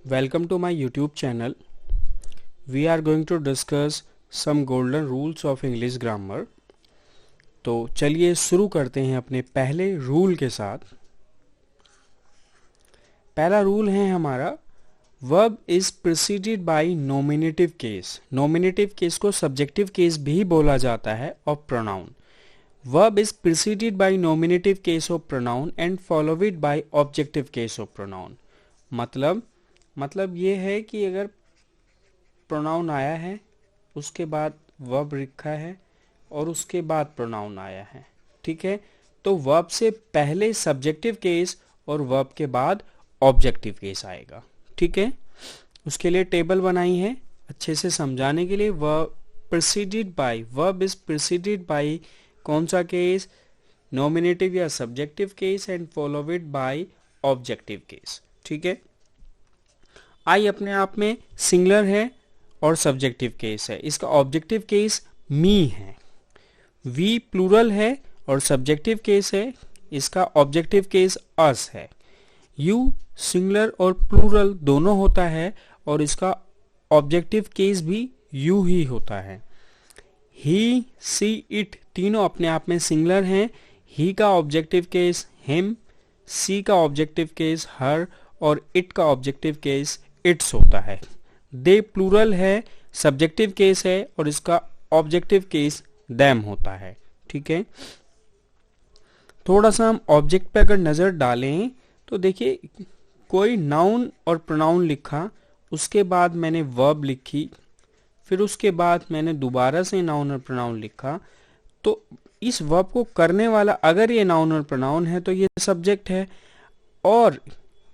Welcome to my YouTube channel. We are going to discuss some golden rules of English grammar. तो चलिए शुरू करते हैं अपने पहले रूल के साथ। पहला रूल है हमारा verb is preceded by nominative case. Nominative case को सब्जेक्टिव केस भी बोला जाता है of pronoun. Verb is preceded by nominative case of pronoun and followed by objective case of pronoun. मतलब ये है कि अगर प्रोनाउन आया है उसके बाद वर्ब लिखा है और उसके बाद प्रोनाउन आया है, ठीक है, तो वर्ब से पहले सब्जेक्टिव केस और वर्ब के बाद ऑब्जेक्टिव केस आएगा, ठीक है। उसके लिए टेबल बनाई है अच्छे से समझाने के लिए। Verb preceded by, verb is preceded by कौन सा केस, नॉमिनेटिव या subjective case and followed by objective case, ठीक है। आई अपने आप में सिंगुलर है और सब्जेक्टिव केस है, इसका ऑब्जेक्टिव केस मी है। वी प्लूरल है और सब्जेक्टिव केस है, इसका ऑब्जेक्टिव केस अस है। यू सिंगुलर और प्लूरल दोनों होता है और इसका ऑब्जेक्टिव केस भी यू ही होता है। ही, सी, इट तीनों अपने आप में सिंगुलर हैं। ही का ऑब्जेक्टिव केस हिम, सी का ऑब्जेक्टिव केस हर और इट का ऑब्जेक्टिव केस इट्स होता है। दे प्लूरल है, सब्जेक्टिव केस है और इसका ऑब्जेक्टिव केस देम होता है, ठीक है। थोड़ा सा हम ऑब्जेक्ट पे अगर नजर डालें तो देखिए कोई नाउन और प्रोनाउन लिखा, उसके बाद मैंने वर्ब लिखी, फिर उसके बाद मैंने दोबारा से नाउन और प्रोनाउन लिखा, तो इस वर्ब को करने वाला अगर ये नाउन और प्रोनाउन है तो ये सब्जेक्ट है, और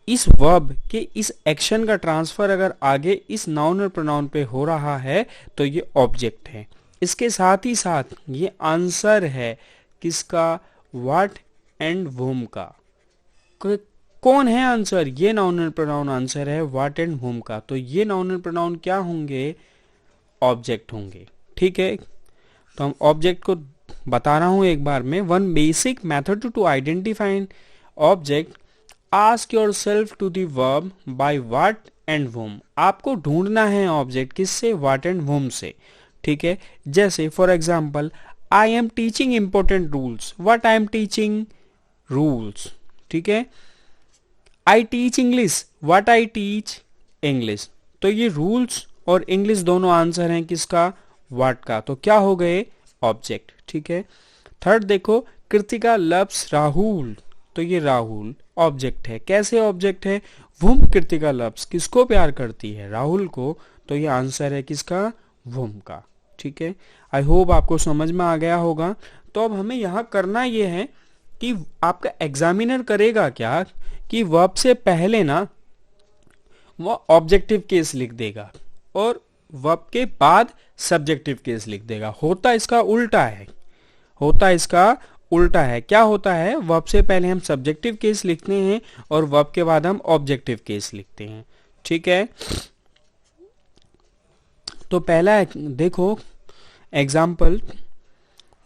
इस वर्ब के इस एक्शन का ट्रांसफर अगर आगे इस नाउन और प्रोनाउन पे हो रहा है तो ये ऑब्जेक्ट है। इसके साथ ही साथ ये आंसर है किसका, व्हाट एंड वुम का। कौन है आंसर, ये नाउन और प्रोनाउन आंसर है व्हाट एंड वुम का, तो ये नाउन और प्रोनाउन क्या होंगे, ऑब्जेक्ट होंगे, ठीक है। तो हम ऑब्जेक्ट को बता रहा हूं एक बार में। One basic method to identify object, ask yourself to the verb by what and whom. आपको ढूंढना है ऑब्जेक्ट किससे, व्हाट एंड वुम से, ठीक है। जैसे for example I am teaching important rules, what I am teaching, rules, ठीक है। I teach English, what I teach, English. तो ये रूल्स और इंग्लिश दोनों आंसर हैं किसका, व्हाट का, तो क्या हो गए, ऑब्जेक्ट, ठीक है। थर्ड देखो, कृतिका लव्स राहुल, तो ये राहुल ऑब्जेक्ट है। कैसे ऑब्जेक्ट है, वुम कृतिका लव्स किसको प्यार करती है, राहुल को, तो ये आंसर है किसका, वुम का, ठीक है। आई होप आपको समझ में आ गया होगा। तो अब हमें यहाँ करना ये है कि आपका एग्जामिनर करेगा क्या कि वर्ब से पहले ना वो ऑब्जेक्टिव केस लिख देगा और वर्ब के बाद सब्जेक्टिव केस लिख देगा। होता इसका उल्टा है, होता इसका उल्टा है। क्या होता है, वर्ब से पहले हम सब्जेक्टिव केस लिखते हैं और वर्ब के बाद हम ऑब्जेक्टिव केस लिखते हैं, ठीक है। तो पहला देखो एग्जाम्पल,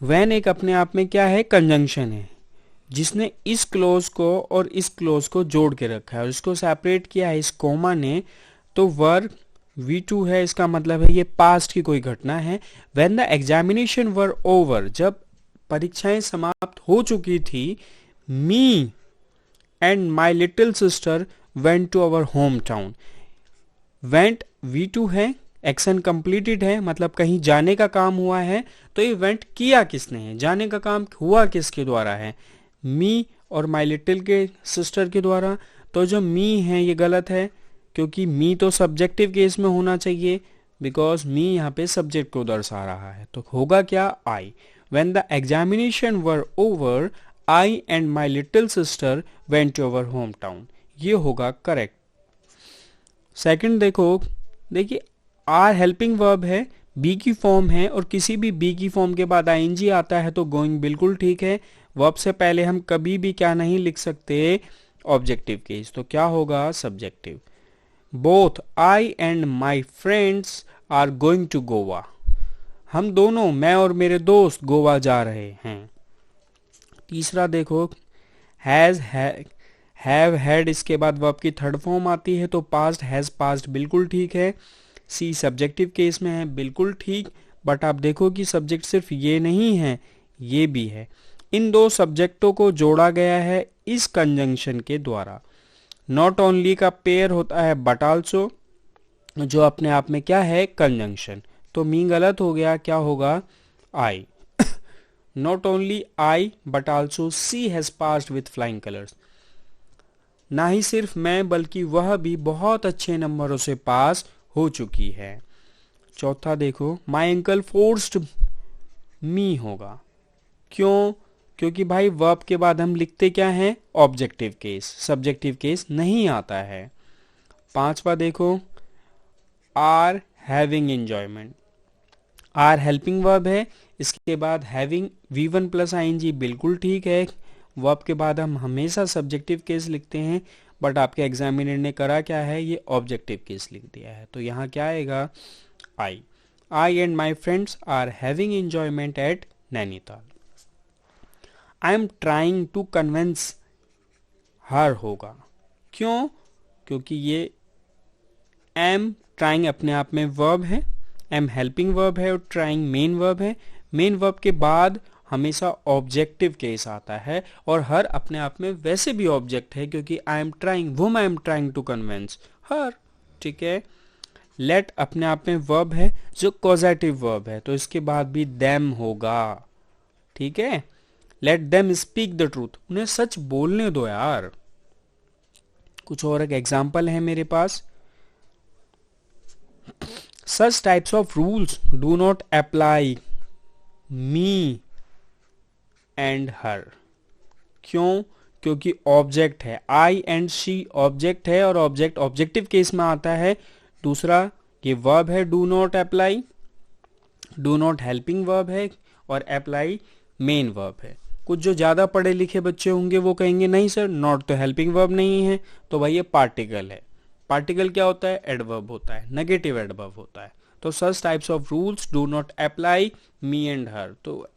व्हेन एक अपने आप में क्या है, कंजंक्शन है, जिसने इस क्लोज को और इस क्लोज को जोड़ के रखा है और इसको सेपरेट किया है इस कोमा ने, तो वर्ब V2 है, इसका मतलब है ये पास्ट की कोई घटना है। When the examination were over, जब परीक्षाएं समाप्त हो चुकी थी, me and my little sister went to our home town. Went V2 है, एक्शन कंप्लीटेड है, मतलब कहीं जाने का काम हुआ है, तो ये वेंट किया किसने है, जाने का काम हुआ किसके द्वारा है, मी और माई लिटिल के सिस्टर के द्वारा। तो जो मी है ये गलत है क्योंकि मी तो सब्जेक्टिव केस में होना चाहिए, बिकॉज मी यहाँ पे सब्जेक्ट को दर्शा रहा है, तो होगा क्या, I. When the examination were over I and my little sister went to our home town, ये होगा करेक्ट। सेकंड देखो, देखिए आर हेल्पिंग वर्ब है, बी की फॉर्म है और किसी भी बी की फॉर्म के बाद आईएनजी आता है तो गोइंग बिल्कुल ठीक है। वर्ब से पहले हम कभी भी क्या नहीं लिख सकते, ऑब्जेक्टिव केस, तो क्या होगा, subjective. Both I and my friends are going to Goa, हम दोनों, मैं और मेरे दोस्त गोवा जा रहे हैं। तीसरा देखो, हैव हैड इसके बाद वर्ब की थर्ड फॉर्म आती है तो पास्ट हैज पास्ट बिल्कुल ठीक है। सी सब्जेक्टिव केस में है, बिल्कुल ठीक। बट आप देखो कि सब्जेक्ट सिर्फ ये नहीं है, ये भी है। इन दो सब्जेक्टों को जोड़ा गया है इस कंजंक्शन के द्वारा। नॉट ओनली का पेयर होता है बट आल्सो, जो अपने आप में क्या है, कंजंक्शन। तो मी गलत हो गया, क्या होगा, I. Not only I but also she has passed with flying colours. ना ही सिर्फ मैं बल्कि वह भी बहुत अच्छे नंबरों से पास हो चुकी है। चौथा देखो, माई अंकल फोर्स्ड मी होगा। क्यों? क्योंकि भाई वर्ब के बाद हम लिखते क्या हैं, ऑब्जेक्टिव केस, सब्जेक्टिव केस नहीं आता है। पांचवा देखो, are having enjoyment. Are helping verb है, इसके बाद हैविंग V1 प्लस ING बिल्कुल ठीक है। वर्ब के बाद हम हमेशा सब्जेक्टिव केस लिखते हैं, बट आपके एग्जामिनर ने करा क्या है, ये ऑब्जेक्टिव केस लिख दिया है। तो यहाँ क्या आएगा, I and my friends are having enjoyment at Nainital. I am trying to convince her होगा। क्यों? क्योंकि ये एम ट्राइंग अपने आप में वर्ब है, एम हेल्पिंग वर्ब है और ट्राइंग मेन वर्ब है। मेन वर्ब के बाद हमेशा ऑब्जेक्टिव केस आता है, और हर अपने आप में वैसे भी ऑब्जेक्ट है क्योंकि I am trying, whom I am trying to convince her, ठीक है। लेट अपने आप में वर्ब है जो कॉजेटिव वर्ब है, तो इसके बाद भी देम होगा, ठीक है। Let them speak the truth, उन्हें सच बोलने दो यार। कुछ और एक एग्जाम्पल है मेरे पास। Such types of rules do not apply me and her। क्यों? क्योंकि ऑब्जेक्ट है, आई एंड शी ऑब्जेक्ट है और ऑब्जेक्ट ऑब्जेक्टिव केस में आता है। दूसरा ये वर्ब है do not apply, do not helping verb है और अप्लाई मेन वर्ब है। कुछ जो ज़्यादा पढ़े लिखे बच्चे होंगे वो कहेंगे नहीं सर नॉट तो हेल्पिंग वर्ब नहीं है, तो भाई ये पार्टिकल है। पार्टिकल क्या होता है, एडवर्ब होता है, नेगेटिव एडवर्ब होता है। तो such types of rules do not apply me and her, तो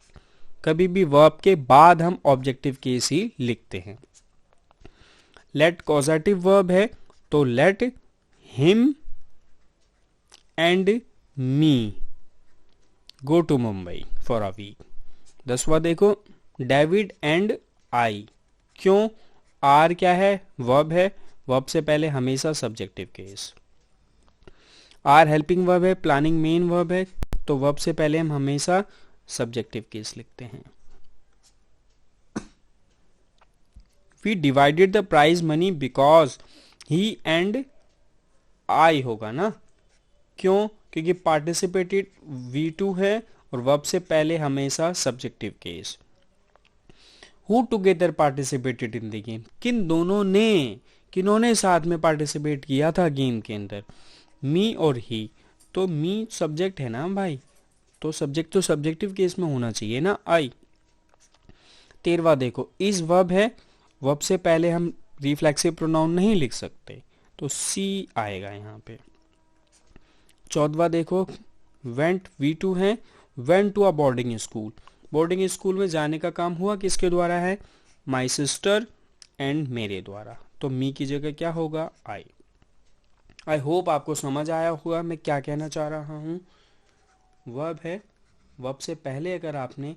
कभी भी वर्ब के बाद हम ऑब्जेक्टिव केस ही लिखते हैं। लेट कॉजेटिव वर्ब है तो let him and me go to Mumbai for a week. 10वां देखो, डेविड एंड आई। क्यों? आर क्या है, वर्ब है, वर्ब से पहले हमेशा subjective case. Are helping verb है, प्लानिंग मेन वर्ब है, तो वर्ब से पहले हम हमेशा सब्जेक्टिव केस लिखते हैं। We divided the prize money because he and I होगा ना। क्यों? क्योंकि पार्टिसिपेटेड V2 है और वर्ब से पहले हमेशा subjective case. Who together participated in the game, किन दोनों ने, किन्होंने साथ में पार्टिसिपेट किया था गेम के अंदर, मी और ही। तो मी सब्जेक्ट है ना भाई, तो सब्जेक्ट तो सब्जेक्टिव केस में होना चाहिए ना, आई। 13वां देखो, इस वर्ब है, वर्ब से पहले हम रिफ्लेक्सिव प्रोनाउन नहीं लिख सकते, तो सी आएगा यहाँ पे। 14वां देखो, वेंट V2 है, went to a boarding school. Boarding school में जाने का काम हुआ किसके द्वारा है, माई सिस्टर एंड मेरे द्वारा, तो मी की जगह क्या होगा, आई होप आपको समझ आया होगा मैं क्या कहना चाह रहा हूँ। वर्ब है, वर्ब से पहले अगर आपने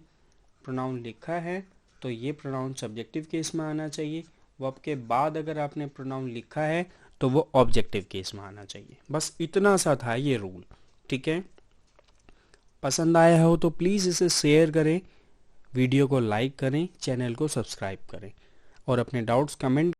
प्रोनाउन लिखा है तो ये प्रोनाउन सब्जेक्टिव केस में आना चाहिए। वर्ब के बाद अगर आपने प्रोनाउन लिखा है तो वो ऑब्जेक्टिव केस में आना चाहिए। बस इतना सा था ये रूल, ठीक है। पसंद आया हो तो प्लीज़ इसे शेयर करें, वीडियो को लाइक करें, चैनल को सब्सक्राइब करें और अपने डाउट्स कमेंट